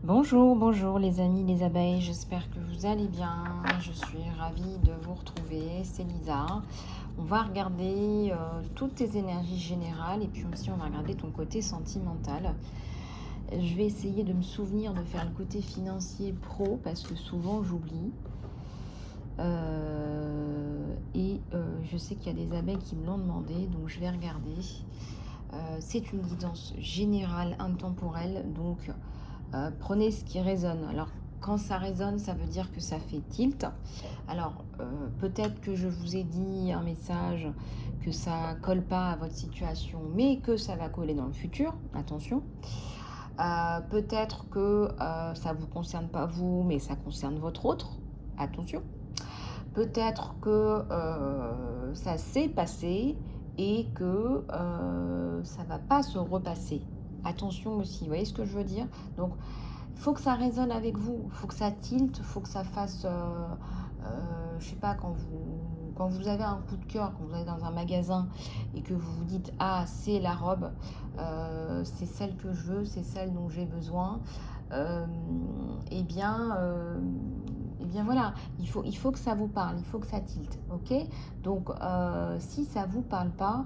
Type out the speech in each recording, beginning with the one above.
Bonjour, bonjour les amis, les abeilles, j'espère que vous allez bien. Je suis ravie de vous retrouver, c'est Lisa. On va regarder toutes tes énergies générales et puis aussi on va regarder ton côté sentimental. Je vais essayer de me souvenir de faire le côté financier pro parce que souvent j'oublie. Je sais qu'il y a des abeilles qui me l'ont demandé, donc je vais regarder. C'est une guidance générale, intemporelle, donc prenez ce qui résonne. Alors, quand ça résonne, ça veut dire que ça fait tilt. Alors, peut-être que je vous ai dit un message que ça colle pas à votre situation, mais que ça va coller dans le futur. Attention. Peut-être que ça vous concerne pas vous, mais ça concerne votre autre. Attention. Peut-être que ça s'est passé et que ça va pas se repasser. Attention aussi, vous voyez ce que je veux dire? Donc, il faut que ça résonne avec vous, il faut que ça tilte, il faut que ça fasse, je sais pas, quand vous avez un coup de cœur, quand vous allez dans un magasin et que vous vous dites, ah, c'est la robe, c'est celle que je veux, c'est celle dont j'ai besoin, euh, eh bien, euh, eh bien voilà, il faut que ça vous parle, il faut que ça tilte, ok? Donc, si ça vous parle pas,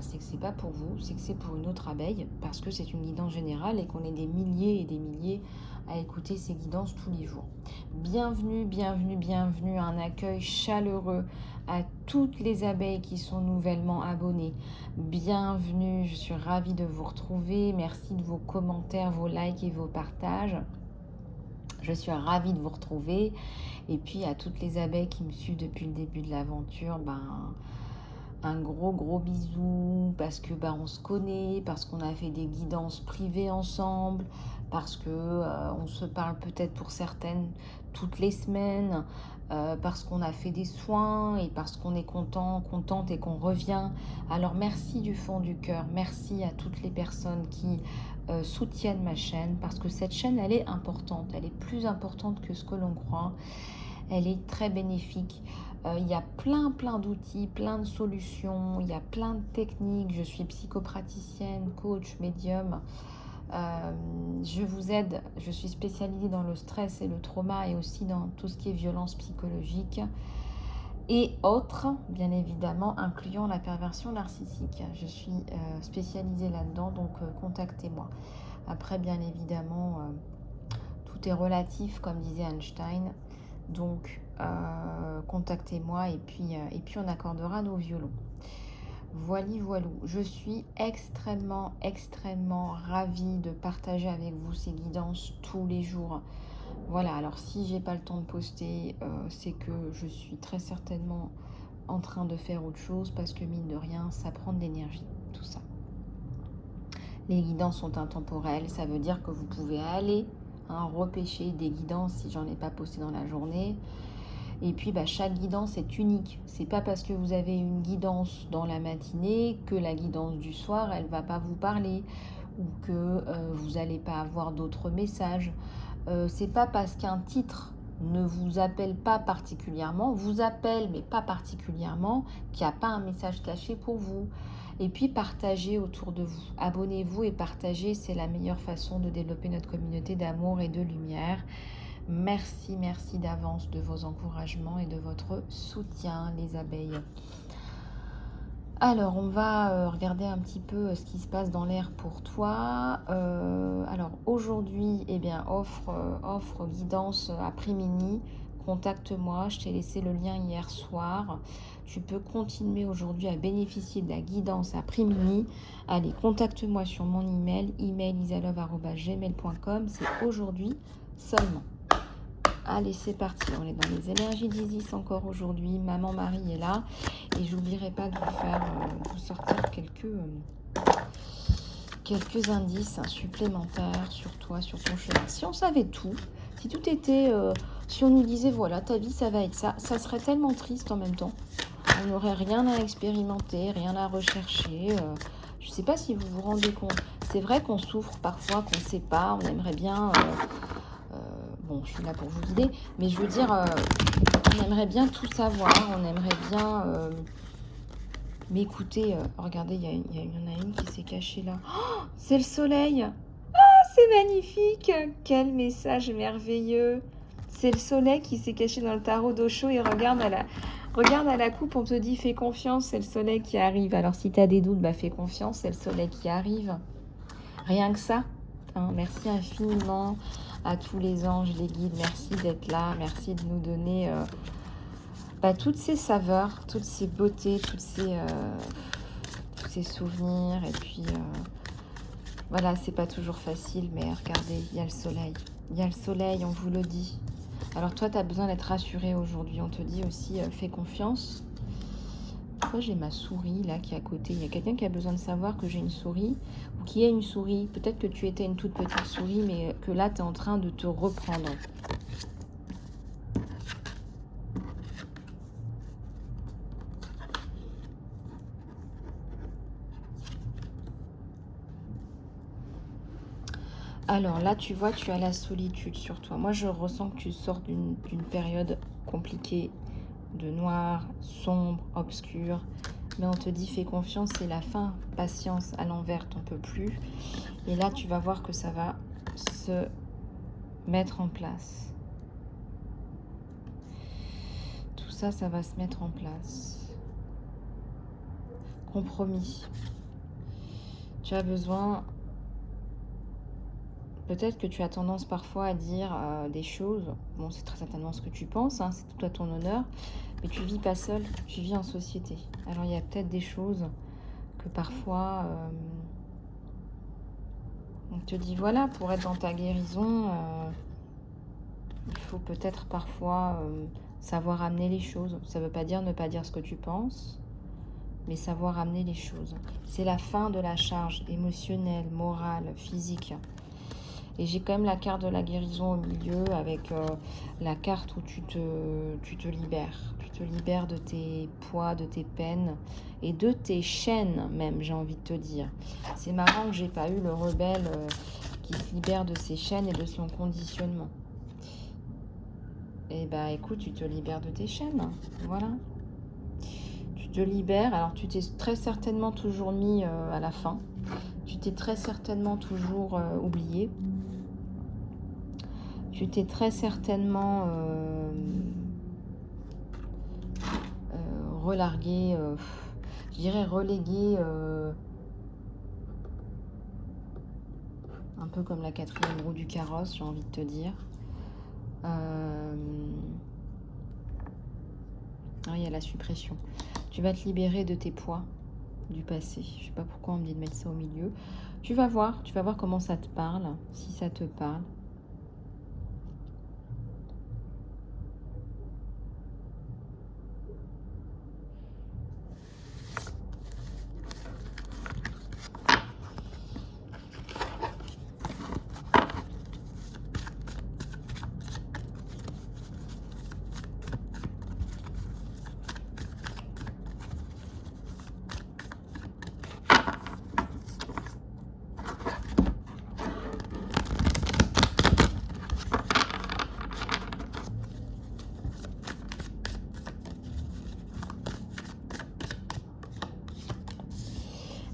c'est que c'est pas pour vous, c'est que c'est pour une autre abeille, parce que c'est une guidance générale et qu'on est des milliers et des milliers à écouter ces guidances tous les jours. Bienvenue, bienvenue, bienvenue, un accueil chaleureux à toutes les abeilles qui sont nouvellement abonnées. Bienvenue, je suis ravie de vous retrouver. Merci de vos commentaires, vos likes et vos partages. Je suis ravie de vous retrouver. Et puis à toutes les abeilles qui me suivent depuis le début de l'aventure, un gros bisou parce que on se connaît, parce qu'on a fait des guidances privées ensemble, parce que on se parle peut-être pour certaines toutes les semaines, parce qu'on a fait des soins et parce qu'on est contente et qu'on revient. Alors merci du fond du cœur, merci à toutes les personnes qui soutiennent ma chaîne, parce que cette chaîne elle est importante, elle est plus importante que ce que l'on croit. Elle est très bénéfique. Il y a plein d'outils, plein de solutions, il y a plein de techniques. Je suis psychopraticienne, coach, médium. Je vous aide, je suis spécialisée dans le stress et le trauma et aussi dans tout ce qui est violence psychologique et autres, bien évidemment, incluant la perversion narcissique. Je suis spécialisée là-dedans, donc contactez-moi. Après, bien évidemment, tout est relatif, comme disait Einstein. Donc, contactez-moi et puis on accordera nos violons. Voilou. Je suis extrêmement ravie de partager avec vous ces guidances tous les jours. Voilà, alors si j'ai pas le temps de poster, c'est que je suis très certainement en train de faire autre chose parce que mine de rien, ça prend de l'énergie, tout ça. Les guidances sont intemporelles, ça veut dire que vous pouvez aller repêcher des guidances si j'en ai pas posté dans la journée. Et puis chaque guidance est unique. C'est pas parce que vous avez une guidance dans la matinée que la guidance du soir elle va pas vous parler ou que vous n'allez pas avoir d'autres messages. C'est pas parce qu'un titre ne vous appelle pas particulièrement, vous appelle mais pas particulièrement, qu'il n'y a pas un message caché pour vous. Et puis partagez autour de vous. Abonnez-vous et partagez, c'est la meilleure façon de développer notre communauté d'amour et de lumière. Merci d'avance de vos encouragements et de votre soutien, les abeilles. Alors, on va regarder un petit peu ce qui se passe dans l'air pour toi. Alors, aujourd'hui, offre guidance après-midi. Contacte-moi, je t'ai laissé le lien hier soir. Tu peux continuer aujourd'hui à bénéficier de la guidance après-midi. Allez, contacte-moi sur mon email isalove@gmail.com. C'est aujourd'hui seulement. Allez, c'est parti, on est dans les énergies d'Isis encore aujourd'hui. Maman Marie est là. Et j'oublierai pas de vous sortir quelques indices supplémentaires sur toi, sur ton chemin. Si on savait tout, si tout était... si on nous disait, voilà, ta vie, ça va être ça, ça serait tellement triste en même temps. On n'aurait rien à expérimenter, rien à rechercher. Je ne sais pas si vous vous rendez compte. C'est vrai qu'on souffre parfois, qu'on ne sait pas, on aimerait bien... bon, je suis là pour vous guider, mais je veux dire, on aimerait bien tout savoir, on aimerait bien m'écouter. Regardez, il y en a une qui s'est cachée là. Oh, c'est le soleil! C'est magnifique! Quel message merveilleux! C'est le soleil qui s'est caché dans le tarot d'Osho et regarde à la coupe, on te dit fais confiance, c'est le soleil qui arrive. Alors si tu as des doutes, bah fais confiance, c'est le soleil qui arrive. Rien que ça. Hein. Merci infiniment à tous les anges, les guides. Merci d'être là. Merci de nous donner toutes ces saveurs, toutes ces beautés, tous ces souvenirs. Et puis voilà, c'est pas toujours facile, mais regardez, il y a le soleil. Il y a le soleil, on vous le dit. Alors toi, tu as besoin d'être rassuré aujourd'hui. On te dit aussi, fais confiance. Pourquoi j'ai ma souris là qui est à côté? Il y a quelqu'un qui a besoin de savoir que j'ai une souris ou qui a une souris. Peut-être que tu étais une toute petite souris, mais que là, tu es en train de te reprendre. Alors là, tu vois, tu as la solitude sur toi. Moi, je ressens que tu sors d'une période compliquée, de noir, sombre, obscur. Mais on te dit, fais confiance, c'est la fin. Patience, à l'envers, t'en peux plus. Et là, tu vas voir que ça va se mettre en place. Tout ça, ça va se mettre en place. Compromis. Tu as besoin... Peut-être que tu as tendance parfois à dire des choses. Bon, c'est très certainement ce que tu penses, hein, c'est tout à ton honneur. Mais tu vis pas seul, tu vis en société. Alors, il y a peut-être des choses que parfois... on te dit, voilà, pour être dans ta guérison, il faut peut-être parfois savoir amener les choses. Ça ne veut pas dire ne pas dire ce que tu penses, mais savoir amener les choses. C'est la fin de la charge émotionnelle, morale, physique. Et j'ai quand même la carte de la guérison au milieu avec la carte où tu te libères. Tu te libères de tes poids, de tes peines et de tes chaînes même, j'ai envie de te dire. C'est marrant que j'ai pas eu le rebelle qui se libère de ses chaînes et de son conditionnement. Et bah écoute, tu te libères de tes chaînes, voilà. Tu te libères, alors tu t'es très certainement toujours mis à la fin. Tu t'es très certainement toujours oublié. Tu t'es très certainement relargué, je dirais relégué, un peu comme la quatrième roue du carrosse, j'ai envie de te dire. Il y a la suppression. Tu vas te libérer de tes poids du passé. Je ne sais pas pourquoi on me dit de mettre ça au milieu. Tu vas voir comment ça te parle, si ça te parle.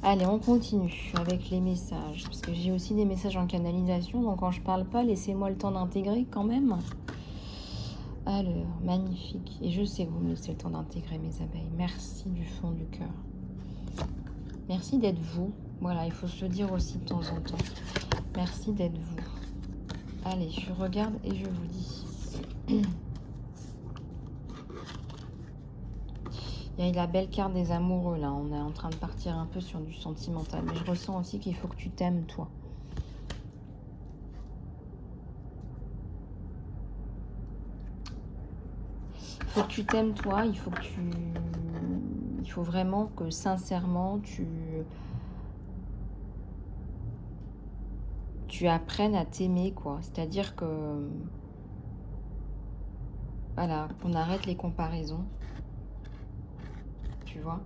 Allez, on continue avec les messages, parce que j'ai aussi des messages en canalisation, donc quand je parle pas, laissez-moi le temps d'intégrer quand même. Alors, magnifique. Et je sais que vous me laissez le temps d'intégrer, mes abeilles. Merci du fond du cœur. Merci d'être vous. Voilà, il faut se le dire aussi de temps en temps. Merci d'être vous. Allez, je regarde et je vous dis. Il y a la belle carte des amoureux, là. On est en train de partir un peu sur du sentimental. Mais je ressens aussi qu'il faut que tu t'aimes, toi. Il faut que tu t'aimes, toi. Il faut vraiment que, sincèrement, tu apprennes à t'aimer, quoi. C'est-à-dire que... Voilà, qu'on arrête les comparaisons. Tu vois,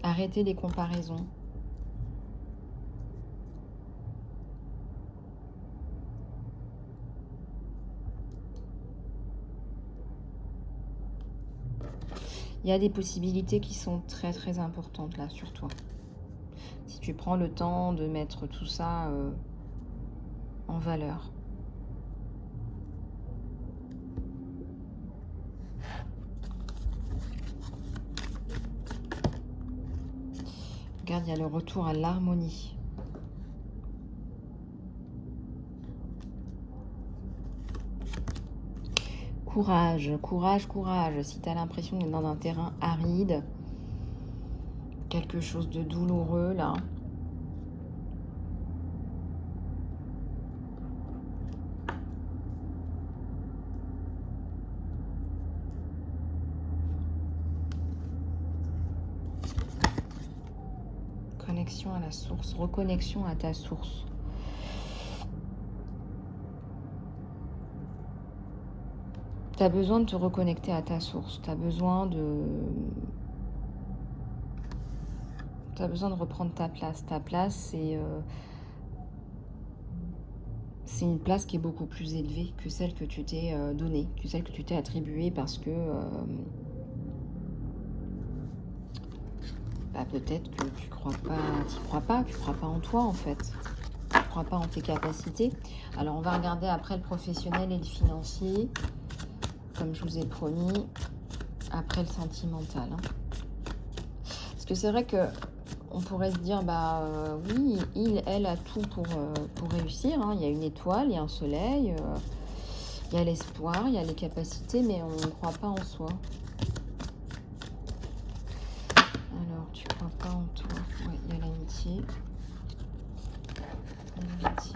arrêtez les comparaisons. Il y a des possibilités qui sont très très importantes là sur toi. Si tu prends le temps de mettre tout ça en valeur. Regarde, il y a le retour à l'harmonie. Courage, courage, courage. Si tu as l'impression d'être dans un terrain aride, quelque chose de douloureux là, connexion à la source, reconnexion à ta source. Tu as besoin de te reconnecter à ta source. Tu as besoin de reprendre ta place. Ta place, c'est une place qui est beaucoup plus élevée que celle que tu t'es donnée, que celle que tu t'es attribuée parce que peut-être que tu crois pas en toi en fait. Tu crois pas en tes capacités. Alors on va regarder après le professionnel et le financier, comme je vous ai promis, après le sentimental. Parce que c'est vrai que on pourrait se dire, oui, elle a tout pour réussir. Il y a une étoile, il y a un soleil, il y a l'espoir, il y a les capacités, mais on ne croit pas en soi. Alors, tu crois pas en toi. Oui, il y a l'amitié. L'amitié.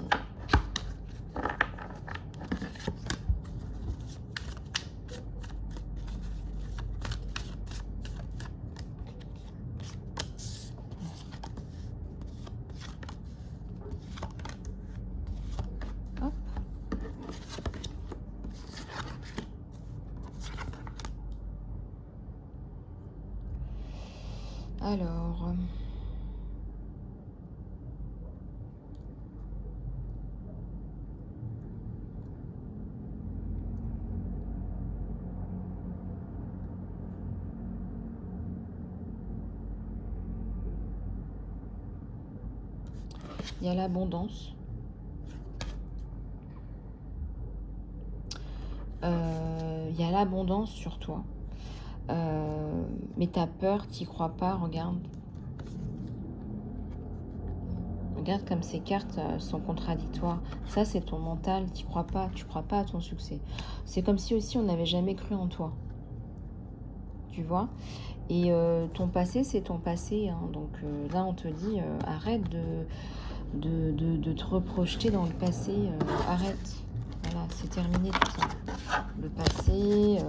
Hop. Alors... il y a l'abondance. Il y a l'abondance sur toi. Mais tu as peur, tu n'y crois pas, regarde. Regarde comme ces cartes sont contradictoires. Ça, c'est ton mental, tu crois pas à ton succès. C'est comme si aussi on n'avait jamais cru en toi. Tu vois? Et ton passé, c'est ton passé. Donc là, on te dit, arrête de te reprojeter dans le passé. Arrête. Voilà, c'est terminé tout ça. Le passé...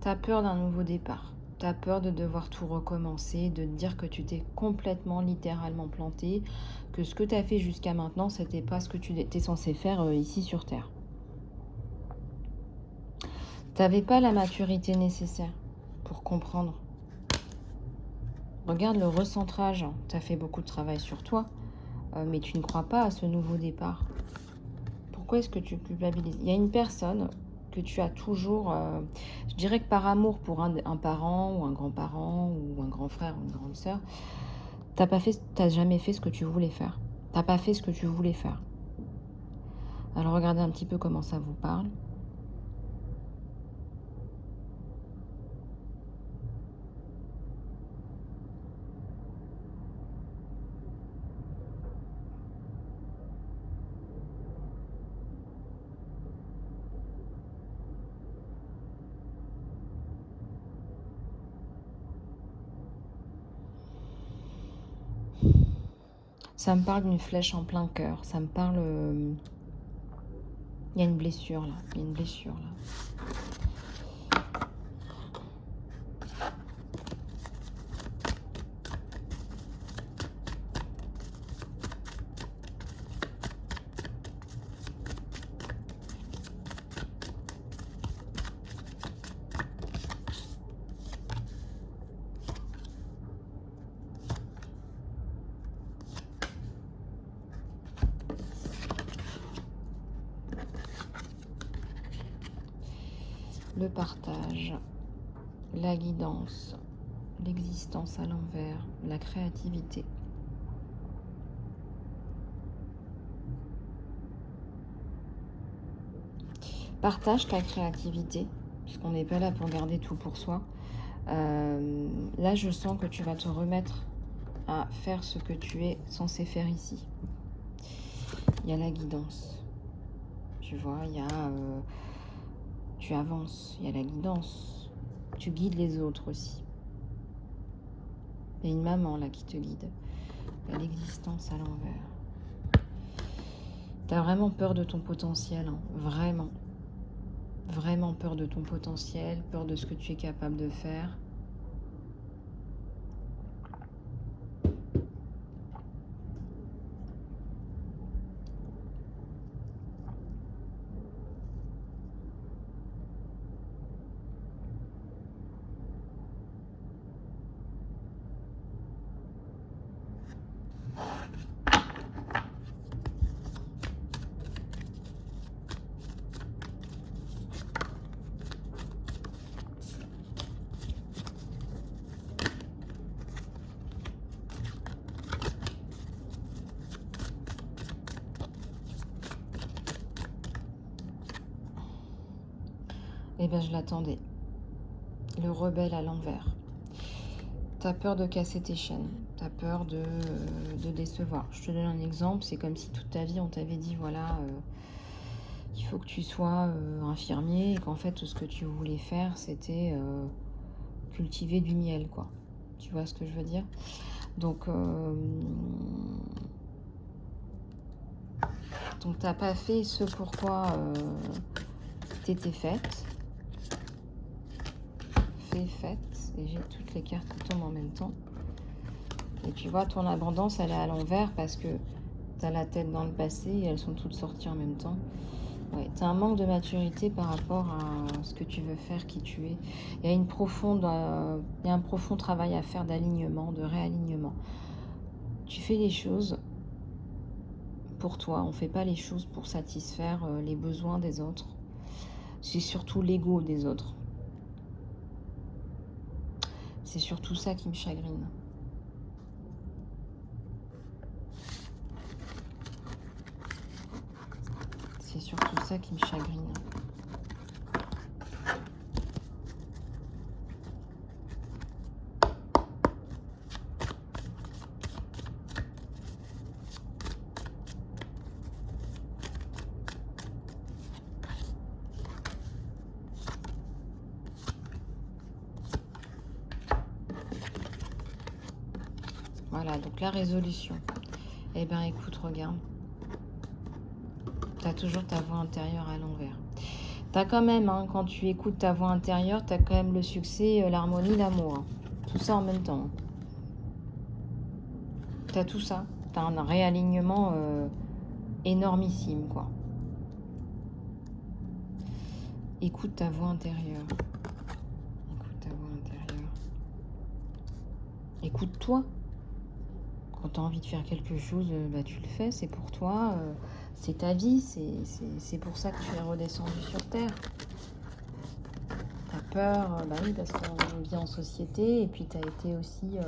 T'as peur d'un nouveau départ. T'as peur de devoir tout recommencer, de te dire que tu t'es complètement, littéralement planté, que ce que tu as fait jusqu'à maintenant, c'était pas ce que tu étais censé faire ici sur Terre. T'avais pas la maturité nécessaire pour comprendre. Regarde le recentrage. Tu as fait beaucoup de travail sur toi, mais tu ne crois pas à ce nouveau départ. Pourquoi est-ce que tu culpabilises? Il y a une personne que tu as toujours, je dirais que par amour pour un parent ou un grand-parent ou un grand frère ou une grande sœur, t'as jamais fait ce que tu voulais faire. T'as pas fait ce que tu voulais faire. Alors regardez un petit peu comment ça vous parle. Ça me parle d'une flèche en plein cœur. Ça me parle... il y a une blessure là. Il y a une blessure là. le partage, la guidance, l'existence à l'envers, la créativité. Partage ta créativité, puisqu'on n'est pas là pour garder tout pour soi. Là, je sens que tu vas te remettre à faire ce que tu es censé faire ici. Il y a la guidance. Tu vois, il y a... tu avances, il y a la guidance. Tu guides les autres aussi. Il y a une maman là qui te guide. Il y a l'existence à l'envers. Tu as vraiment peur de ton potentiel, hein, vraiment. Vraiment peur de ton potentiel, peur de ce que tu es capable de faire. Eh bien, je l'attendais. Le rebelle à l'envers. T'as peur de casser tes chaînes. T'as peur de décevoir. Je te donne un exemple. C'est comme si toute ta vie, on t'avait dit, voilà, il faut que tu sois infirmier. Et qu'en fait, tout ce que tu voulais faire, c'était cultiver du miel, quoi. Tu vois ce que je veux dire? Donc, t'as pas fait ce pourquoi t'étais faite. Faite, et j'ai toutes les cartes qui tombent en même temps. Et tu vois, ton abondance, elle est à l'envers parce que tu as la tête dans le passé et elles sont toutes sorties en même temps. Ouais, tu as un manque de maturité par rapport à ce que tu veux faire, qui tu es. Il y a un profond travail à faire d'alignement, de réalignement. Tu fais les choses pour toi, on ne fait pas les choses pour satisfaire les besoins des autres. C'est surtout l'ego des autres. C'est surtout ça qui me chagrine. C'est surtout ça qui me chagrine. Voilà, donc la résolution. Eh bien, écoute, regarde. Tu as toujours ta voix intérieure à l'envers. Tu as quand même, hein, quand tu écoutes ta voix intérieure, tu as quand même le succès, l'harmonie, l'amour. Hein. Tout ça en même temps. Tu as tout ça. Tu as un réalignement énormissime, quoi. Écoute ta voix intérieure. Écoute ta voix intérieure. Écoute-toi. Quand tu as envie de faire quelque chose, bah, tu le fais, c'est pour toi, c'est ta vie, c'est pour ça que tu es redescendu sur Terre. Tu as peur, bah oui, parce qu'on vit en société, et puis tu as été aussi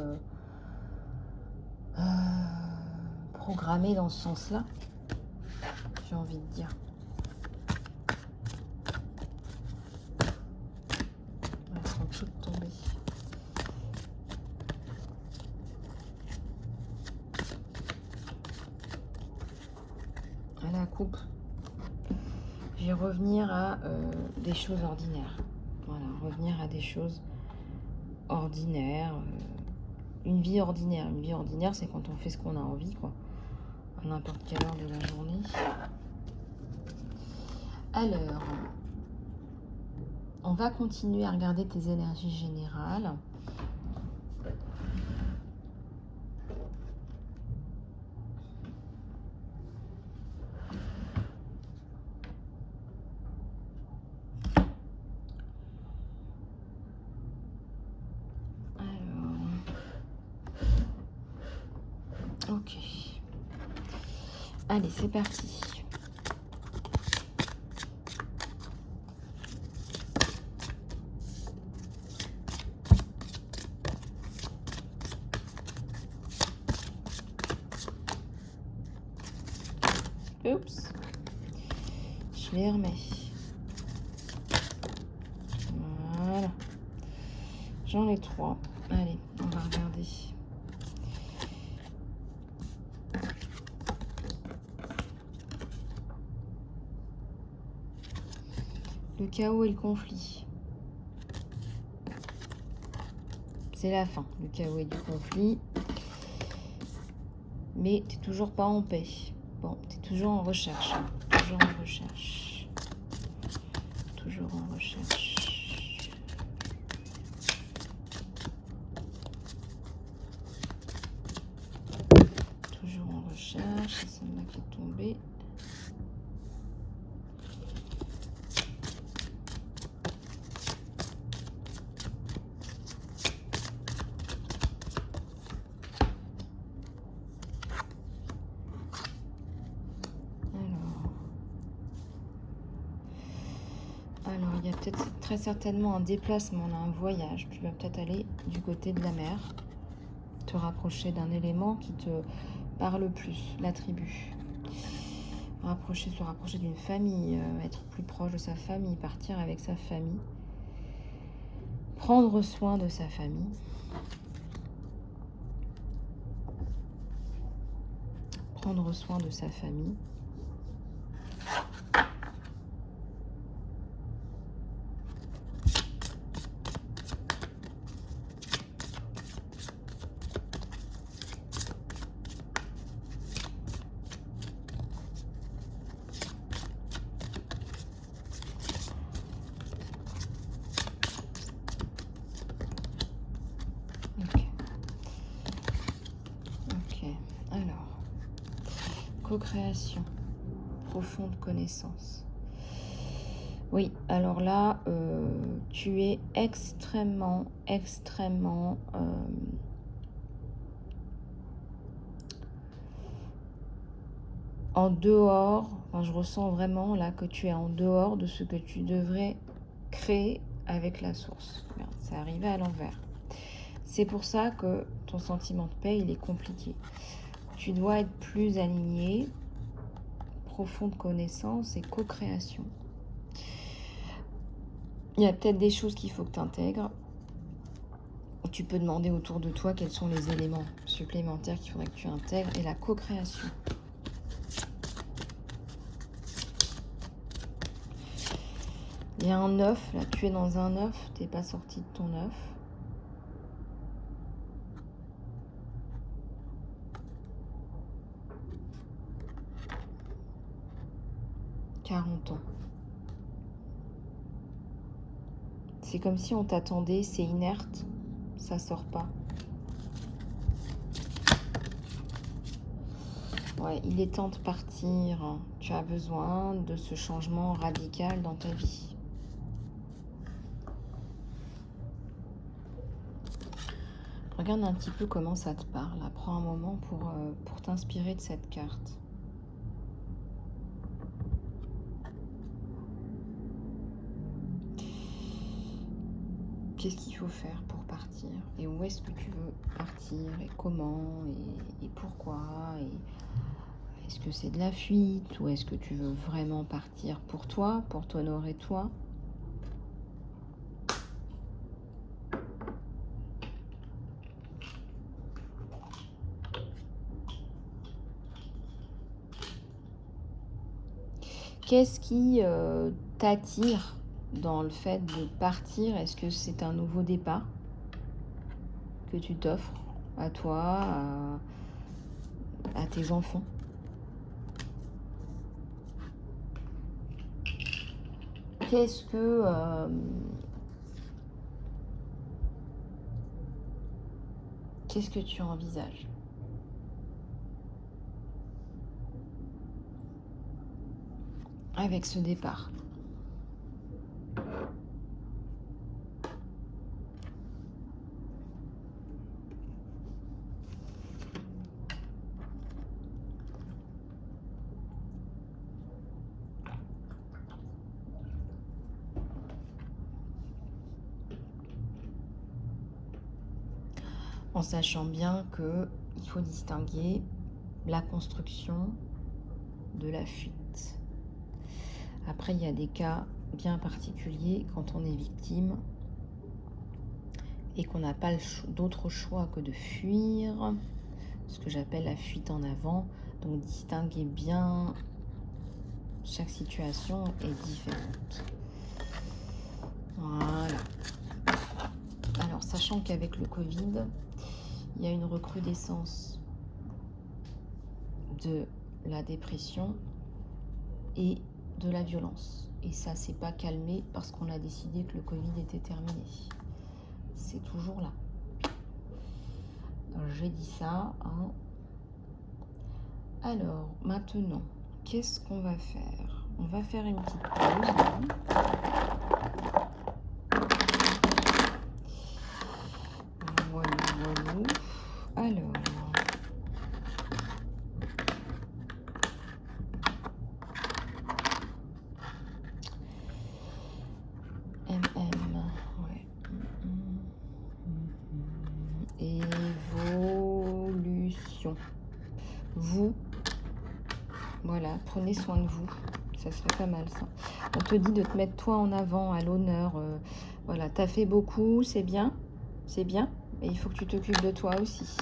programmé dans ce sens-là, j'ai envie de dire. Elles sont toutes tombées. À la coupe, je vais revenir à des choses ordinaires. Voilà, revenir à des choses ordinaires. Une vie ordinaire. Une vie ordinaire, c'est quand on fait ce qu'on a envie, quoi. À n'importe quelle heure de la journée. Alors, on va continuer à regarder tes énergies générales. Ok. Allez, c'est parti. Oups. Je les remets. Voilà. J'en ai 3. Allez, on va regarder. Le chaos et le conflit. C'est la fin, le chaos et du conflit. Mais tu n'es toujours pas en paix. Bon, tu es toujours en recherche. Toujours en recherche. Toujours en recherche. Toujours en recherche. C'est celle-là qui est tombée. Alors, il y a peut-être très certainement un déplacement, un voyage. Tu vas peut-être aller du côté de la mer, te rapprocher d'un élément qui te parle plus, la tribu. Se rapprocher d'une famille, être plus proche de sa famille, partir avec sa famille, prendre soin de sa famille. Prendre soin de sa famille. Alors, co-création, profonde connaissance. Oui, alors là, tu es extrêmement en dehors. Enfin, je ressens vraiment là que tu es en dehors de ce que tu devrais créer avec la source. Merde, c'est arrivé à l'envers. C'est pour ça que ton sentiment de paix, il est compliqué. Tu dois être plus aligné, profonde connaissance et co-création. Il y a peut-être des choses qu'il faut que tu intègres. Tu peux demander autour de toi quels sont les éléments supplémentaires qu'il faudrait que tu intègres. Et la co-création. Il y a un œuf, là tu es dans un œuf, tu n'es pas sorti de ton œuf. « 40 ans. C'est comme si on t'attendait, c'est inerte, ça sort pas. Ouais, il est temps de partir. Tu as besoin de ce changement radical dans ta vie. Regarde un petit peu comment ça te parle. Prends un moment pour t'inspirer de cette carte. Qu'est-ce qu'il faut faire pour partir? Et où est-ce que tu veux partir? Et comment? Et pourquoi? Et est-ce que c'est de la fuite? Ou est-ce que tu veux vraiment partir pour toi, pour t'honorer toi? Qu'est-ce qui t'attire dans le fait de partir? Est-ce que c'est un nouveau départ que tu t'offres à toi, à tes enfants? Qu'est-ce que tu envisages? Avec ce départ. En sachant bien qu'il faut distinguer la construction de la fuite. Après, il y a des cas bien particuliers quand on est victime et qu'on n'a pas d'autre choix que de fuir, ce que j'appelle la fuite en avant. Donc distinguez bien, chaque situation est différente. Voilà. Alors, sachant qu'avec le Covid, il y a une recrudescence de la dépression et de la violence. Et ça s'est pas calmé parce qu'on a décidé que le Covid était terminé. C'est toujours là. J'ai dit ça. Hein. Alors, maintenant, qu'est-ce qu'on va faire? On va faire une petite pause. Voilà, voilà. Alors... ouais. Évolution. Vous, voilà, prenez soin de vous. Ça serait pas mal, ça. On te dit de te mettre toi en avant, à l'honneur. Voilà, t'as fait beaucoup, c'est bien. C'est bien. Mais il faut que tu t'occupes de toi aussi.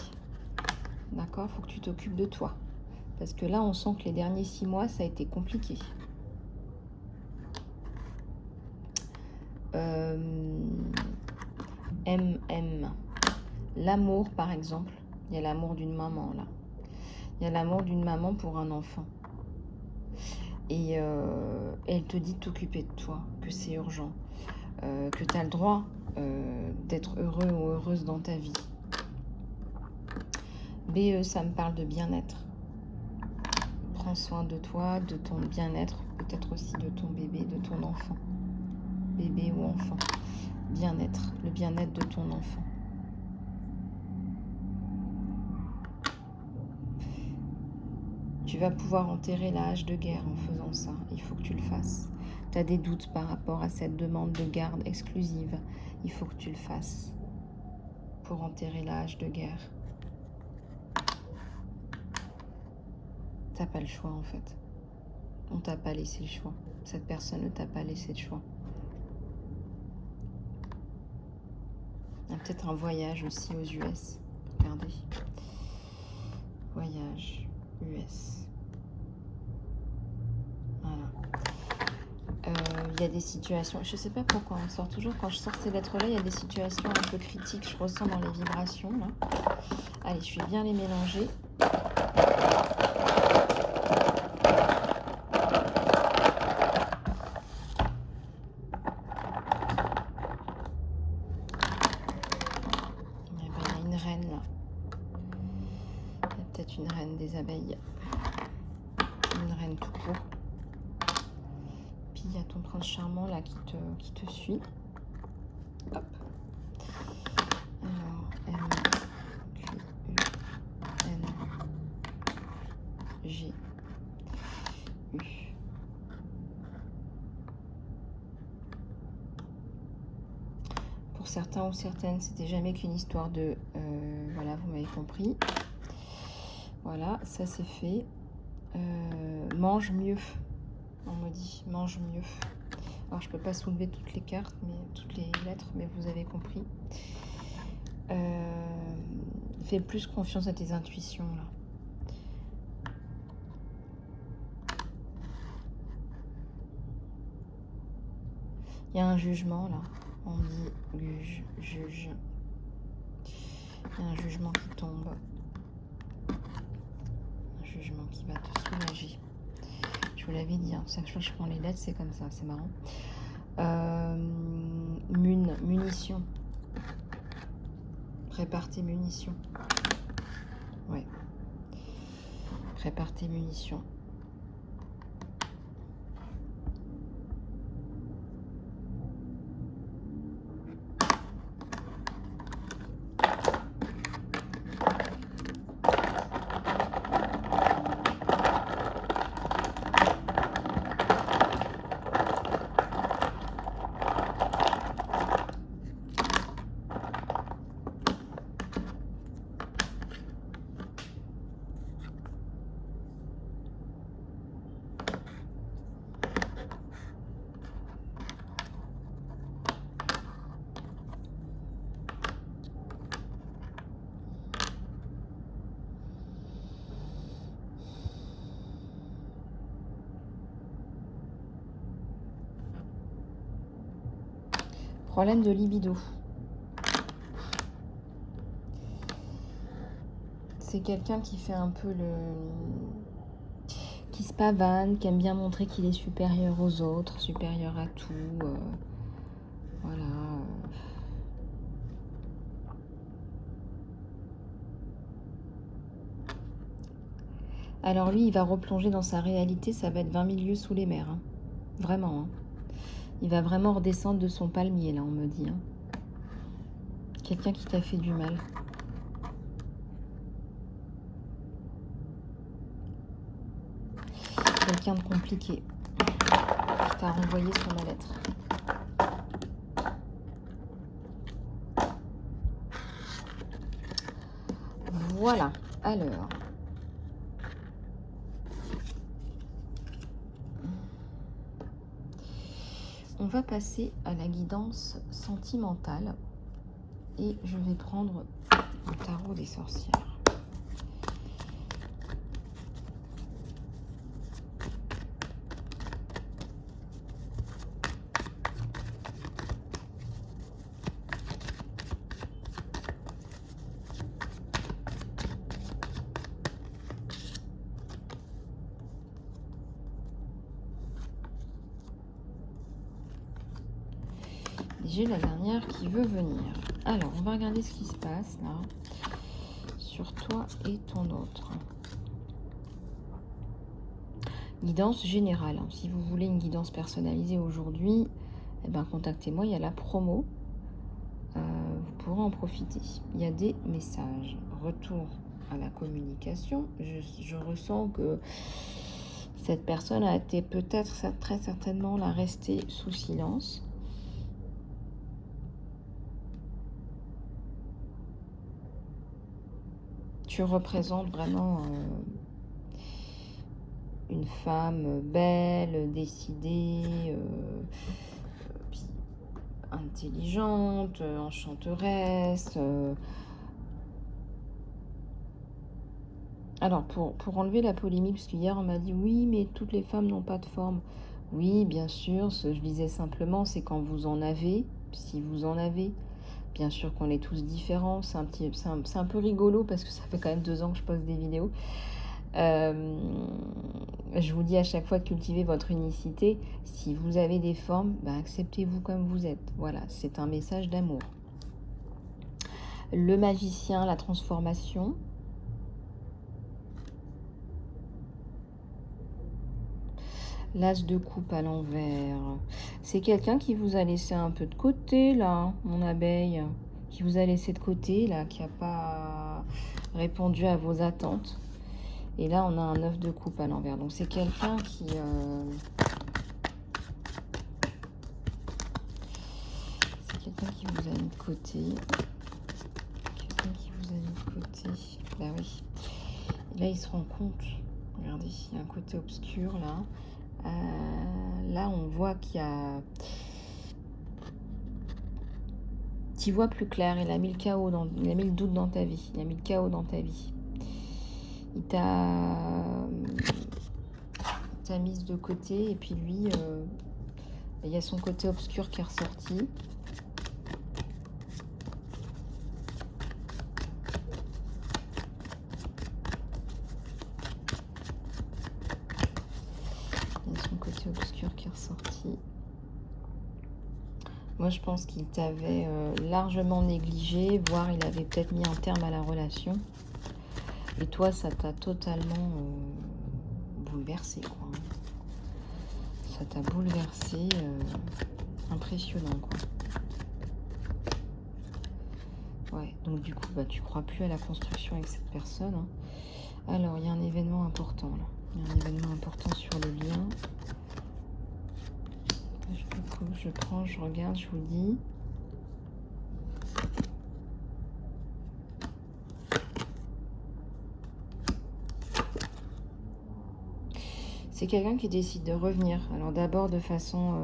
D'accord? Il faut que tu t'occupes de toi. Parce que là, on sent que les derniers 6 mois, ça a été compliqué. L'amour, par exemple. Il y a l'amour d'une maman, là. Il y a l'amour d'une maman pour un enfant. Et elle te dit de t'occuper de toi, que c'est urgent. Que tu as le droit d'être heureux ou heureuse dans ta vie. BE, ça me parle de bien-être. Prends soin de toi, de ton bien-être, peut-être aussi de ton bébé, de ton enfant. Bébé ou enfant. Bien-être, le bien-être de ton enfant. Tu vas pouvoir enterrer la hache de guerre en faisant ça. Il faut que tu le fasses. Tu as des doutes par rapport à cette demande de garde exclusive. Il faut que tu le fasses pour enterrer la hache de guerre. T'as pas le choix en fait. On t'a pas laissé le choix. Cette personne ne t'a pas laissé le choix. Il y a peut-être un voyage aussi aux US. Regardez. Voyage US. Voilà. Il y a des situations, je sais pas pourquoi on sort toujours, quand je sors ces lettres-là, il y a des situations un peu critiques, je ressens dans les vibrations là. Allez, je vais bien les mélanger. Une reine des abeilles, une reine tout court. Puis il y a ton prince charmant là qui te suit. Hop. Alors M Q U N G U. Pour certains ou certaines, c'était jamais qu'une histoire de voilà, vous m'avez compris. Voilà, ça c'est fait. Mange mieux. On me dit, mange mieux. Alors, je peux pas soulever toutes les cartes, mais toutes les lettres, mais vous avez compris. Fais plus confiance à tes intuitions, là. Il y a un jugement, là. On dit juge. Il y a un jugement qui tombe. Jugement qui va te soulager. Je vous l'avais dit, hein. Chaque fois que je prends les lettres, c'est comme ça, c'est marrant. Munitions. Prépare tes munitions. Ouais. Prépare tes munitions. Problème de libido. C'est quelqu'un qui fait un peu qui se pavane, qui aime bien montrer qu'il est supérieur aux autres, supérieur à tout. Voilà. Alors lui, il va replonger dans sa réalité, ça va être 20 000 lieues sous les mers. Hein. Vraiment. Hein. Il va vraiment redescendre de son palmier, là, on me dit. Hein. Quelqu'un qui t'a fait du mal. Quelqu'un de compliqué. Qui t'a renvoyé son mal-être. Voilà. Alors. On va passer à la guidance sentimentale. Et je vais prendre le tarot des sorcières. J'ai la dernière qui veut venir. Alors, on va regarder ce qui se passe là, sur toi et ton autre. Guidance générale. Hein. Si vous voulez une guidance personnalisée aujourd'hui, eh ben, contactez-moi, il y a la promo. Vous pourrez en profiter. Il y a des messages. Retour à la communication. Je ressens que cette personne a été peut-être très certainement la rester sous silence. Tu représentes vraiment une femme belle, décidée, intelligente, enchanteresse. Alors, pour enlever la polémique, parce qu'hier on m'a dit oui, mais toutes les femmes n'ont pas de forme. Oui, bien sûr, ce que je disais simplement, c'est quand vous en avez, si vous en avez. Bien sûr qu'on est tous différents, c'est un peu rigolo parce que ça fait quand même 2 ans que je poste des vidéos. Je vous dis à chaque fois de cultiver votre unicité. Si vous avez des formes, ben acceptez-vous comme vous êtes. Voilà, c'est un message d'amour. Le magicien, la transformation. L'as de coupe à l'envers. C'est quelqu'un qui vous a laissé un peu de côté, là, mon abeille. Qui vous a laissé de côté, là, qui n'a pas répondu à vos attentes. Et là, on a un 9 de coupe à l'envers. Donc, c'est quelqu'un qui... c'est quelqu'un qui vous a mis de côté. Quelqu'un qui vous a mis de côté. Bah oui. Et là, il se rend compte. Regardez, il y a un côté obscur, là. Là, on voit qu'il y a... Tu vois plus clair. Il a mis le chaos, il a mis le doute dans ta vie. Il a mis le chaos dans ta vie. Il t'a mise de côté. Et puis lui, il y a son côté obscur qui est ressorti. Il y a son côté obscur qui est ressorti. Moi, je pense qu'il t'avait largement négligé, voire il avait peut-être mis un terme à la relation. Et toi, ça t'a totalement bouleversé, quoi. Ça t'a bouleversé, impressionnant, quoi. Ouais, donc du coup, bah, tu crois plus à la construction avec cette personne. Hein. Alors, il y a un événement important, là. Il y a un événement important sur le lien. Je prends, je regarde, je vous dis. C'est quelqu'un qui décide de revenir. Alors d'abord de façon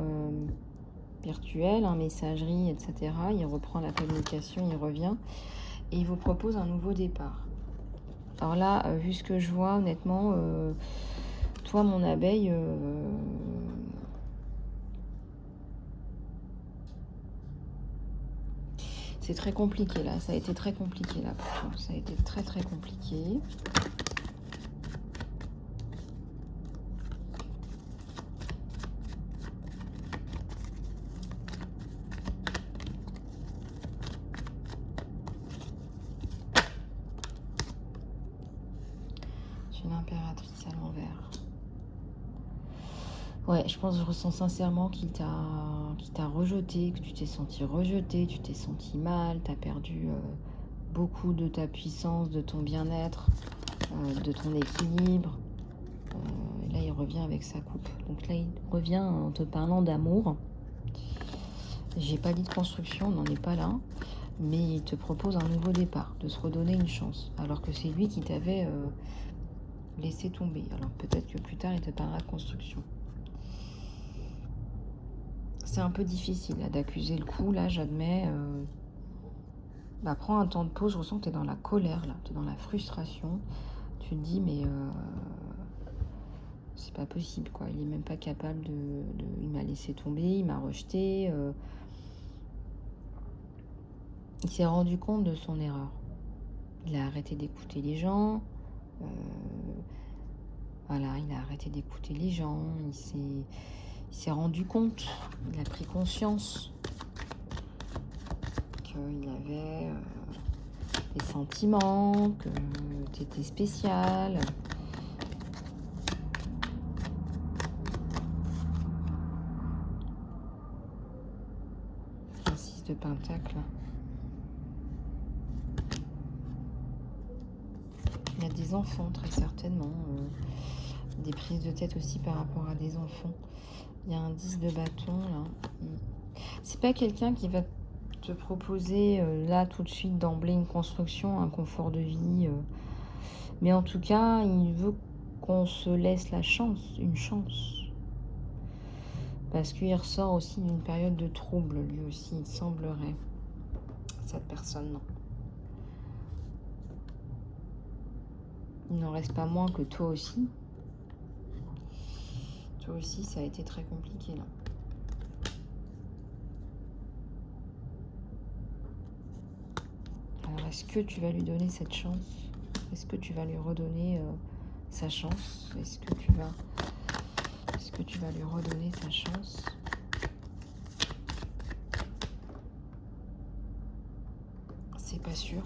virtuelle, hein, messagerie, etc. Il reprend la communication, il revient. Et il vous propose un nouveau départ. Alors là, vu ce que je vois, honnêtement, toi, mon abeille... C'est très compliqué là, ça a été très compliqué là pour toi. Ça a été très très compliqué. J'ai l'impératrice à l'envers. Ouais, je ressens sincèrement qu'il t'a rejeté, que tu t'es senti rejeté, tu t'es senti mal, tu as perdu beaucoup de ta puissance, de ton bien-être, de ton équilibre. Et là, il revient avec sa coupe. Donc là, il revient en te parlant d'amour. J'ai pas dit de construction, on n'en est pas là. Mais il te propose un nouveau départ, de se redonner une chance. Alors que c'est lui qui t'avait laissé tomber. Alors peut-être que plus tard, il te parlera de construction. C'est un peu difficile là, d'accuser le coup, là, j'admets. Bah, prends un temps de pause, je ressens que tu es dans la colère, là, tu es dans la frustration. Tu te dis, mais c'est pas possible, quoi. Il est même pas capable il m'a laissé tomber, il m'a rejeté. Il s'est rendu compte de son erreur. Il a arrêté d'écouter les gens. Voilà, il a arrêté d'écouter les gens. Il s'est rendu compte, il a pris conscience qu'il avait des sentiments, que tu étais spécial. Un 6 de pentacle. Il y a des enfants, très certainement. Des prises de tête aussi par rapport à des enfants. Il y a un 10 de bâton, là. C'est pas quelqu'un qui va te proposer, là, tout de suite, d'emblée, une construction, un confort de vie. Mais en tout cas, il veut qu'on se laisse la chance, une chance. Parce qu'il ressort aussi d'une période de trouble, lui aussi, il semblerait. Cette personne, non. Il n'en reste pas moins que toi aussi. Toi aussi, ça a été très compliqué, là. Alors, est-ce que tu vas lui donner cette chance? Est-ce que tu vas lui redonner sa chance? Est-ce que tu vas lui redonner sa chance? C'est pas sûr.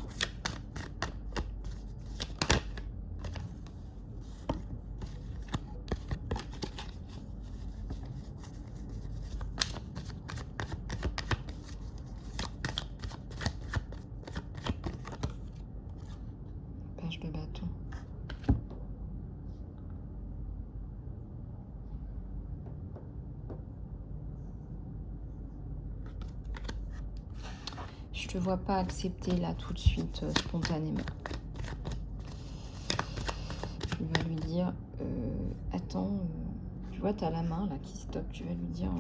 Page de bâton. Je te vois pas accepter là tout de suite, spontanément. Tu vas lui dire, attends, tu vois, tu as la main là qui stoppe. Tu vas lui dire,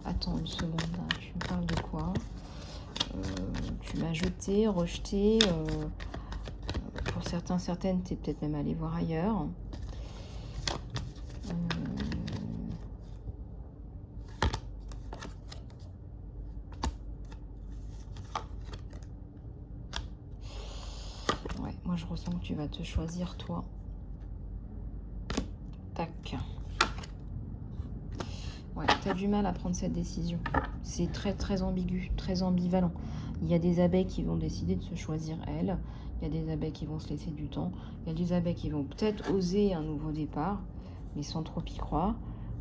attends une seconde, là, tu me parles de quoi? Tu m'as jeté, rejeté. Pour certains, certaines, tu es peut-être même allé voir ailleurs. Ouais, moi je ressens que tu vas te choisir toi. Tac. Ouais, tu as du mal à prendre cette décision. C'est très très ambigu, très ambivalent. Il y a des abeilles qui vont décider de se choisir elles. Il y a des abeilles qui vont se laisser du temps. Il y a des abeilles qui vont peut-être oser un nouveau départ, mais sans trop y croire.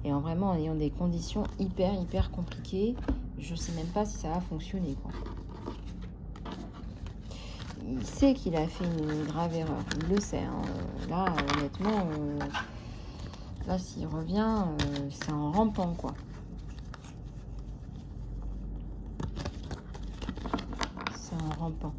Et en vraiment en ayant des conditions hyper compliquées, je sais même pas si ça va fonctionner, quoi. Il sait qu'il a fait une grave erreur, il le sait, hein. Là, honnêtement, là, s'il revient, c'est en rampant, quoi. C'est en rampant.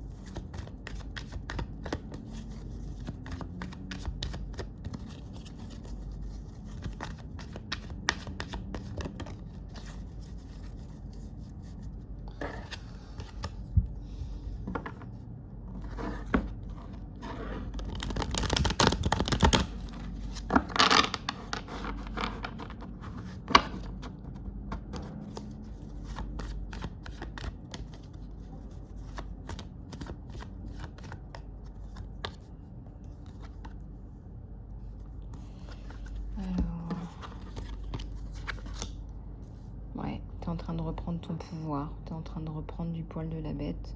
en train de reprendre ton pouvoir, tu es en train de reprendre du poil de la bête.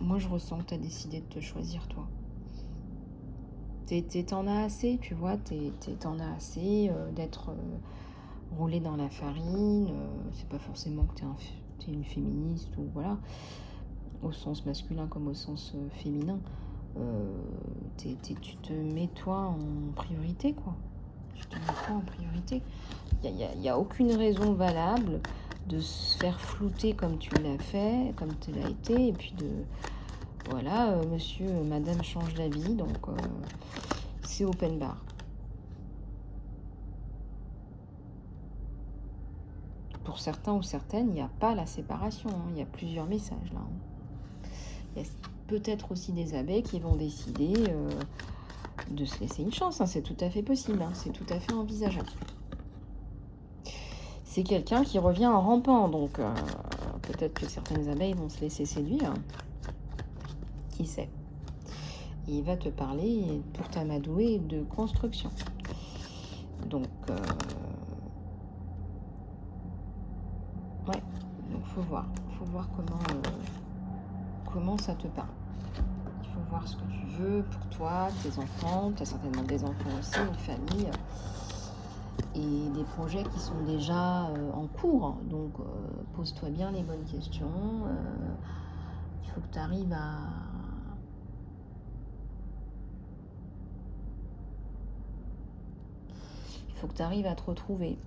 Moi, je ressens que tu as décidé de te choisir, toi. T'en as assez, tu vois, t'en as assez d'être roulé dans la farine. C'est pas forcément que t'es une féministe ou voilà, au sens masculin comme au sens féminin. Tu te mets toi en priorité, quoi. Tu te mets toi en priorité. Il y a aucune raison valable de se faire flouter comme tu l'as fait, comme tu l'as été, et puis de voilà, monsieur, madame change d'avis, donc c'est open bar. Pour certains ou certaines, il n'y a pas la séparation, hein, il y a plusieurs messages là. Il y a peut-être aussi des abeilles qui vont décider de se laisser une chance, hein, c'est tout à fait possible, hein, c'est tout à fait envisageable. C'est quelqu'un qui revient en rampant, donc peut-être que certaines abeilles vont se laisser séduire. Qui sait? Et il va te parler pour t'amadouer de construction. Donc, ouais, donc faut voir comment ça te parle. Il faut voir ce que tu veux pour toi, tes enfants, tu as certainement des enfants aussi, une famille, et des projets qui sont déjà en cours. Donc, pose-toi bien les bonnes questions. Il faut que tu arrives à... Il faut que tu arrives à te retrouver.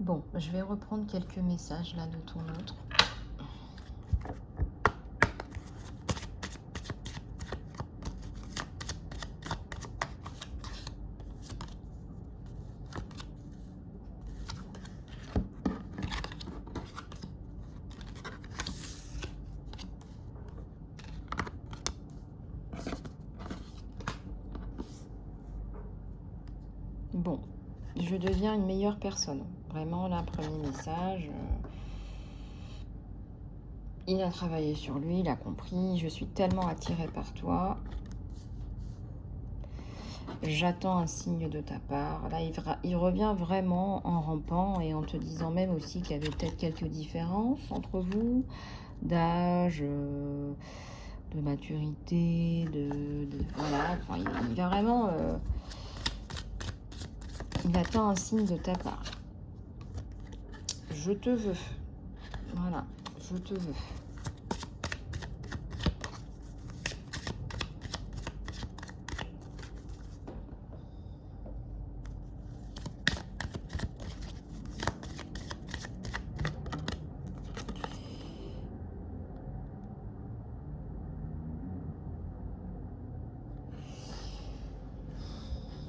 Bon, je vais reprendre quelques messages là de ton autre. Bon, je deviens une meilleure personne. Vraiment, là, premier message. Il a travaillé sur lui, il a compris. Je suis tellement attirée par toi. J'attends un signe de ta part. Là, il revient vraiment en rampant et en te disant même aussi qu'il y avait peut-être quelques différences entre vous, d'âge, de maturité, voilà. Enfin, il va vraiment... il attend un signe de ta part. Je te veux. Voilà, je te veux.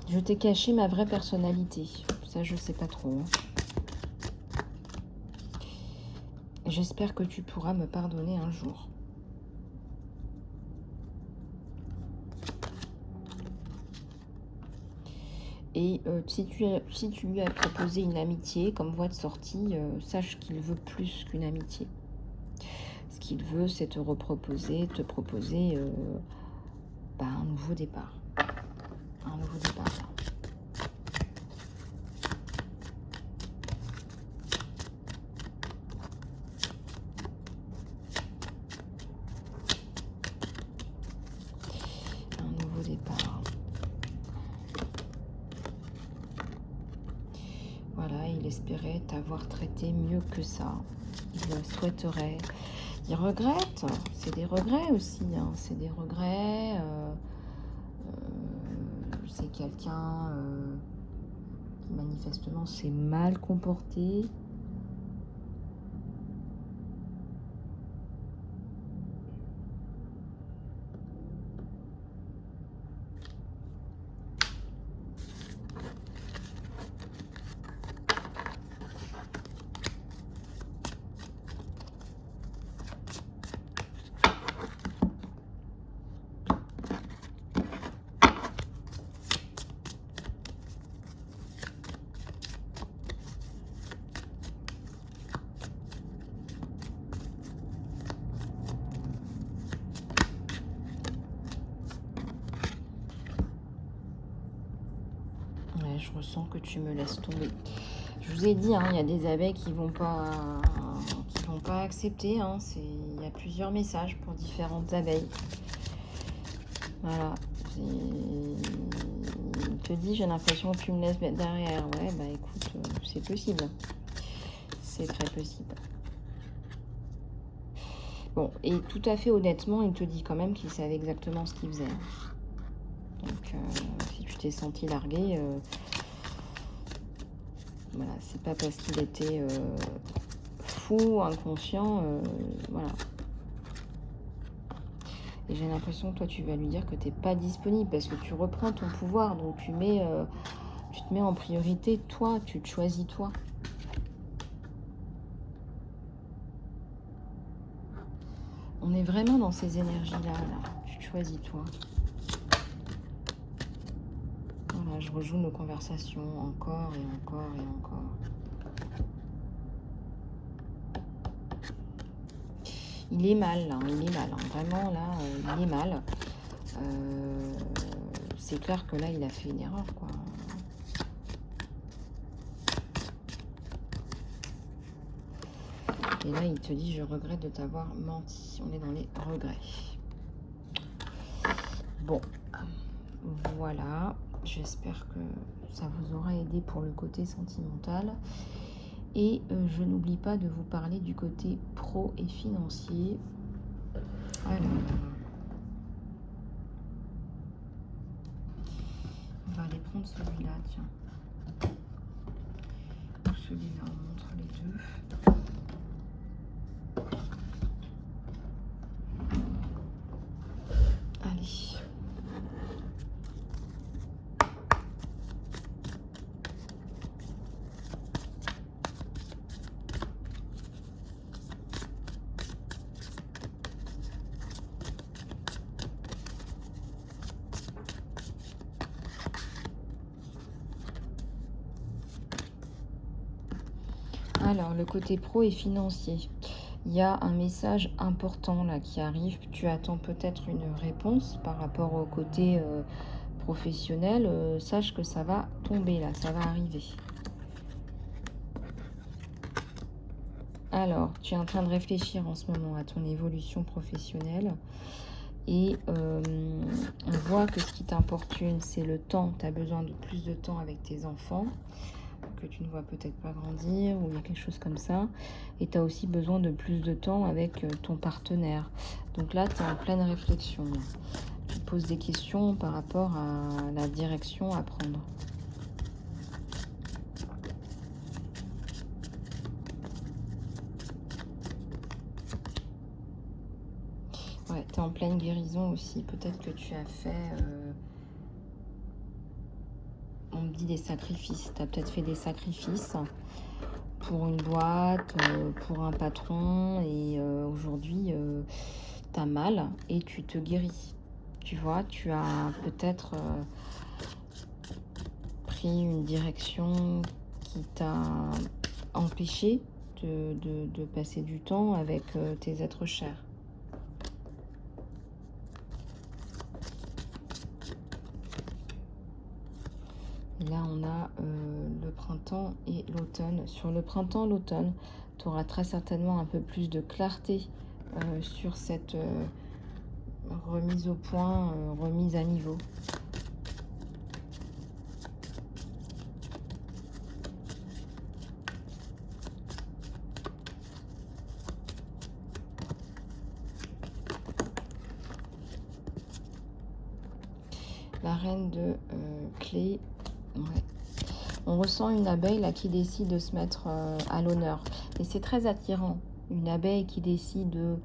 Je t'ai caché ma vraie personnalité. Ça, je sais pas trop. Hein. J'espère que tu pourras me pardonner un jour. Et si tu lui as proposé une amitié comme voie de sortie, sache qu'il veut plus qu'une amitié. Ce qu'il veut, c'est te proposer un nouveau départ. Un nouveau départ. Un nouveau départ. Voilà, il espérait t'avoir traité mieux que ça. Il le souhaiterait. Il regrette. C'est des regrets aussi. Hein. C'est des regrets. C'est quelqu'un qui manifestement s'est mal comporté. ressens que tu me laisses tomber. Je vous ai dit, hein, il y a des abeilles qui vont pas accepter. Hein, il y a plusieurs messages pour différentes abeilles. Voilà. Il te dit, j'ai l'impression que tu me laisses derrière. Ouais, bah écoute, c'est possible. C'est très possible. Bon, et tout à fait honnêtement, il te dit quand même qu'il savait exactement ce qu'il faisait. Donc, si tu t'es senti largué, voilà, c'est pas parce qu'il était fou, inconscient, voilà. Et j'ai l'impression que toi, tu vas lui dire que tu n'es pas disponible parce que tu reprends ton pouvoir. Donc, tu te mets en priorité, toi, tu te choisis toi. On est vraiment dans ces énergies-là, là. Tu te choisis toi. Voilà, je rejoue nos conversations encore et encore et encore. Il est mal, là, il est mal. Hein. Vraiment, là, il est mal. C'est clair que là, il a fait une erreur, quoi. Et là, il te dit, je regrette de t'avoir menti. On est dans les regrets. Bon, voilà. J'espère que ça vous aura aidé pour le côté sentimental. Et je n'oublie pas de vous parler du côté pro et financier. Alors, on va aller prendre celui-là, tiens. Celui-là, on montre les deux. Allez. Alors, le côté pro et financier. Il y a un message important là qui arrive. Tu attends peut-être une réponse par rapport au côté professionnel. Sache que ça va tomber là, ça va arriver. Alors, tu es en train de réfléchir en ce moment à ton évolution professionnelle. Et on voit que ce qui t'importune, c'est le temps. Tu as besoin de plus de temps avec tes enfants, que tu ne vois peut-être pas grandir, ou il y a quelque chose comme ça. Et tu as aussi besoin de plus de temps avec ton partenaire. Donc là, tu es en pleine réflexion. Tu te poses des questions par rapport à la direction à prendre. Ouais, tu es en pleine guérison aussi. Peut-être que tu as fait... on me dit des sacrifices. Tu as peut-être fait des sacrifices pour une boîte, pour un patron. Et aujourd'hui, tu as mal et tu te guéris. Tu vois, tu as peut-être pris une direction qui t'a empêché de passer du temps avec tes êtres chers. Et là, on a le printemps et l'automne. Sur le printemps, l'automne, tu auras très certainement un peu plus de clarté sur cette remise au point, remise à niveau. La reine de clés. Ouais. On ressent une abeille là qui décide de se mettre à l'honneur. Et c'est très attirant. Une abeille qui décide de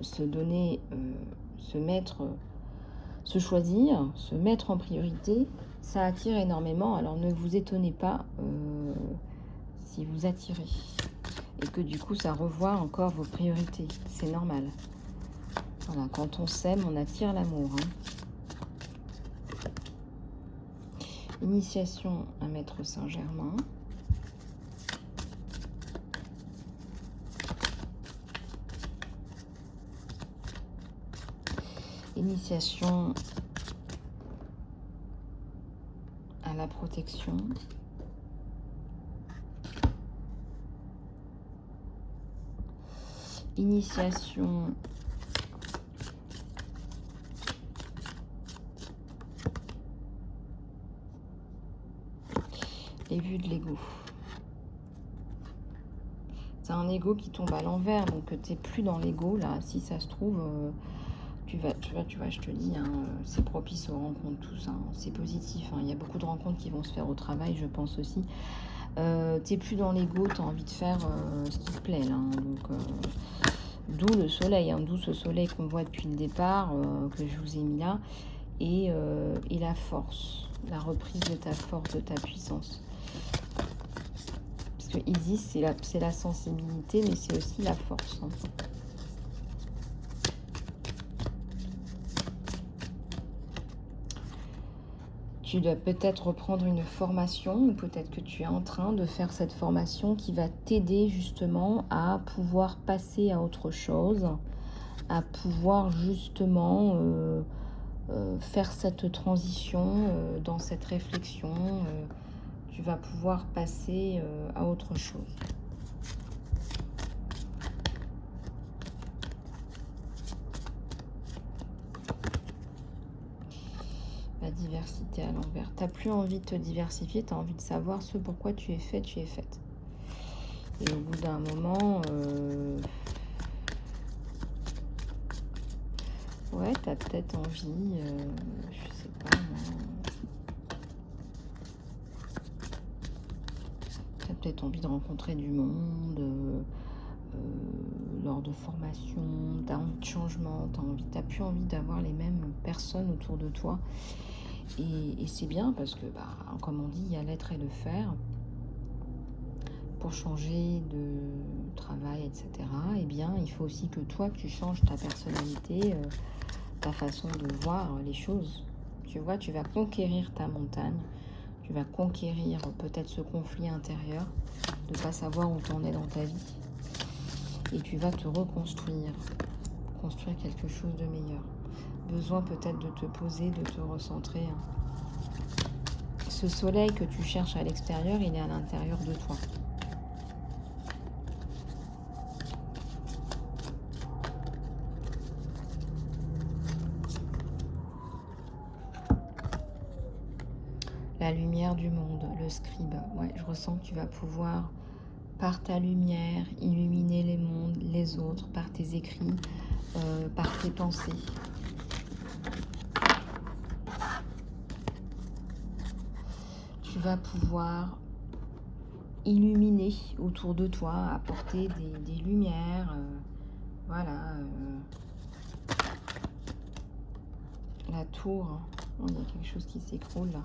se donner, se choisir, se mettre en priorité, ça attire énormément. Alors ne vous étonnez pas si vous attirez. Et que du coup ça revoit encore vos priorités. C'est normal. Voilà, quand on s'aime, on attire l'amour. Hein. Initiation à Maître Saint-Germain. Initiation à la protection. Initiation. Et vue de l'ego. C'est un ego qui tombe à l'envers, donc tu n'es plus dans l'ego là. Si ça se trouve, tu vois, je te dis, hein, c'est propice aux rencontres, tout ça. Hein, c'est positif. Hein, il y a beaucoup de rencontres qui vont se faire au travail, je pense aussi. Tu n'es plus dans l'ego, tu as envie de faire ce qui te plaît là. Hein, donc, d'où le soleil, hein, d'où ce soleil qu'on voit depuis le départ, que je vous ai mis là, et la force, la reprise de ta force, de ta puissance. Parce que Isis, c'est la sensibilité, mais c'est aussi la force. Hein. Tu dois peut-être reprendre une formation, ou peut-être que tu es en train de faire cette formation qui va t'aider justement à pouvoir passer à autre chose, à pouvoir justement faire cette transition dans cette réflexion. Tu vas pouvoir passer à autre chose. La diversité à l'envers. Tu n'as plus envie de te diversifier, tu as envie de savoir ce pourquoi tu es fait, tu es faite. Et au bout d'un moment, ouais, tu as peut-être envie, je sais pas moi, tu as peut-être envie de rencontrer du monde lors de formation, tu as envie de changement, tu n'as plus envie d'avoir les mêmes personnes autour de toi. Et c'est bien parce que, bah, comme on dit, il y a l'être et le faire. Pour changer de travail, etc., eh bien, il faut aussi que toi, tu changes ta personnalité, ta façon de voir les choses. Tu vois, tu vas conquérir ta montagne, tu vas conquérir peut-être ce conflit intérieur, de ne pas savoir où tu en es dans ta vie. Et tu vas te reconstruire, construire quelque chose de meilleur. Besoin peut-être de te poser, de te recentrer. Hein. Ce soleil que tu cherches à l'extérieur, il est à l'intérieur de toi. La lumière du monde, le scribe. Ouais, je ressens que tu vas pouvoir, par ta lumière, illuminer les mondes, les autres, par tes écrits, par tes pensées. Tu vas pouvoir illuminer autour de toi, apporter des lumières. Voilà. La tour, hein. Oh, il y a quelque chose qui s'écroule là.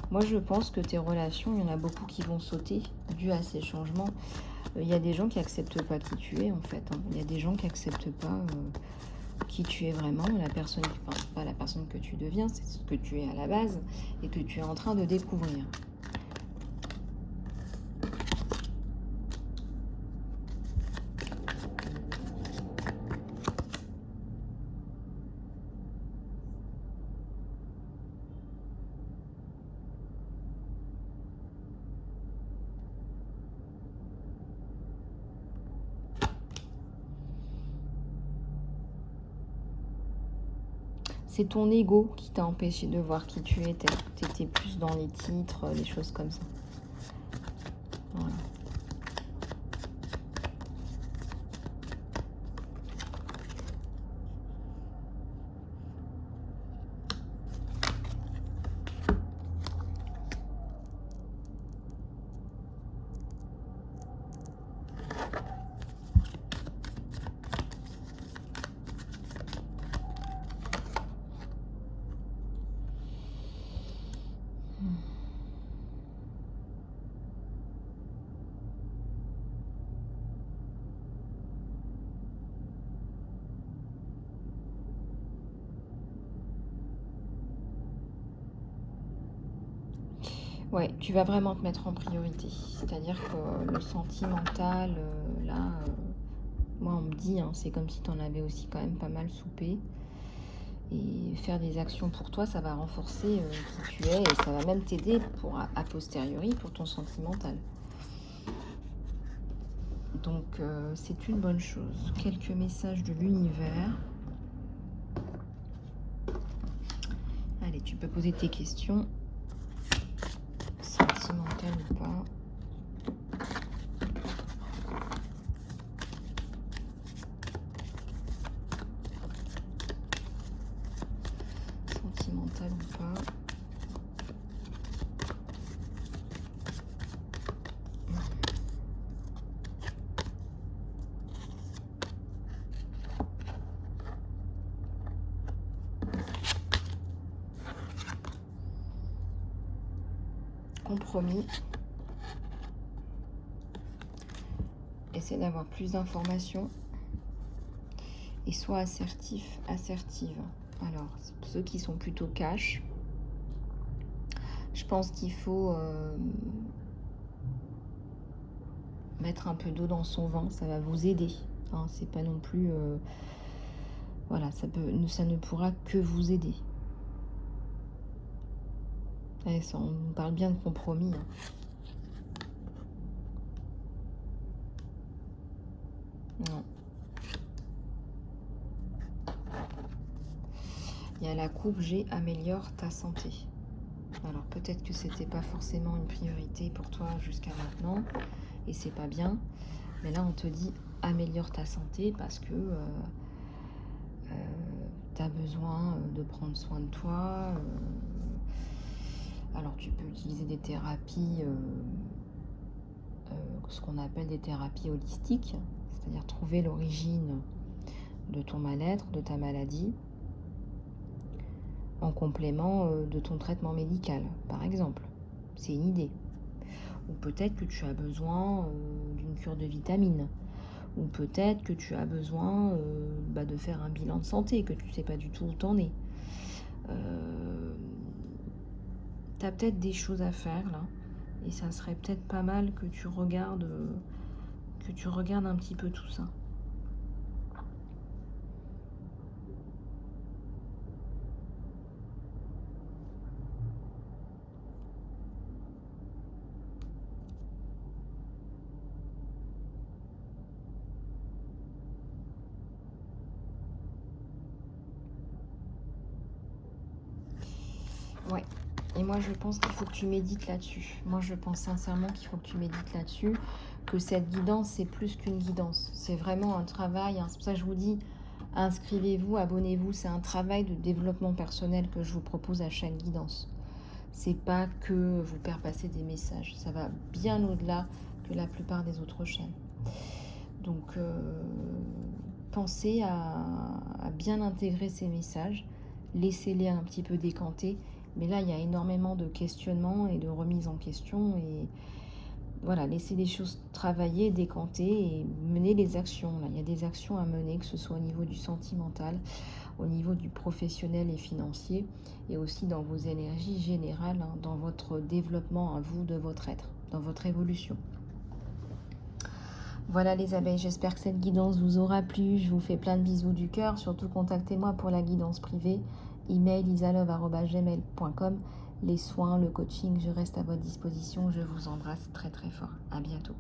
Moi, je pense que tes relations, il y en a beaucoup qui vont sauter dû à ces changements. Il y a des gens qui n'acceptent pas qui tu es, en fait. Hein. Il y a des gens qui n'acceptent pas qui tu es vraiment, la personne, enfin, pas la personne que tu deviens, c'est ce que tu es à la base et que tu es en train de découvrir. C'est ton ego qui t'a empêché de voir qui tu étais. Tu étais plus dans les titres, les choses comme ça. Voilà. Ouais, tu vas vraiment te mettre en priorité. C'est-à-dire que le sentimental, là, moi on me dit, hein, c'est comme si tu en avais aussi quand même pas mal soupé. Et faire des actions pour toi, ça va renforcer qui tu es et ça va même t'aider pour a posteriori pour ton sentimental. Donc c'est une bonne chose. Quelques messages de l'univers. Allez, tu peux poser tes questions. Sentimentales ou pas. Sentimentale ou pas. Compromis. Essaie d'avoir plus d'informations. Et sois assertif, assertive. Alors, ceux qui sont plutôt cash, je pense qu'il faut mettre un peu d'eau dans son vin, ça va vous aider. Hein, c'est pas non plus... voilà, ça ne pourra que vous aider. Ouais, on parle bien de compromis. Hein. Non. Il y a la coupe, améliore ta santé. Alors peut-être que c'était pas forcément une priorité pour toi jusqu'à maintenant et c'est pas bien. Mais là on te dit améliore ta santé parce que tu as besoin de prendre soin de toi. Alors tu peux utiliser des thérapies, ce qu'on appelle des thérapies holistiques, c'est-à-dire trouver l'origine de ton mal-être, de ta maladie, en complément de ton traitement médical, par exemple. C'est une idée. Ou peut-être que tu as besoin d'une cure de vitamines. Ou peut-être que tu as besoin de faire un bilan de santé, que tu ne sais pas du tout où t'en es. Tu as peut-être des choses à faire là. Et ça serait peut-être pas mal que tu regardes un petit peu tout ça. Ouais. Et moi, je pense qu'il faut que tu médites là-dessus. Moi, je pense sincèrement qu'il faut que tu médites là-dessus, que cette guidance, c'est plus qu'une guidance. C'est vraiment un travail. Hein. C'est pour ça que je vous dis, inscrivez-vous, abonnez-vous. C'est un travail de développement personnel que je vous propose à chaque guidance. C'est pas que vous faire passer des messages. Ça va bien au-delà que la plupart des autres chaînes. Donc, pensez à bien intégrer ces messages. Laissez-les un petit peu décanter. Mais là, il y a énormément de questionnements et de remises en question. Et voilà, laissez les choses travailler, décanter et mener les actions. Là, il y a des actions à mener, que ce soit au niveau du sentimental, au niveau du professionnel et financier, et aussi dans vos énergies générales, hein, dans votre développement à vous de votre être, dans votre évolution. Voilà les abeilles, j'espère que cette guidance vous aura plu. Je vous fais plein de bisous du cœur. Surtout, contactez-moi pour la guidance privée. Email isalove@gmail.com. Les soins, le coaching, je reste à votre disposition. Je vous embrasse très très fort. À bientôt.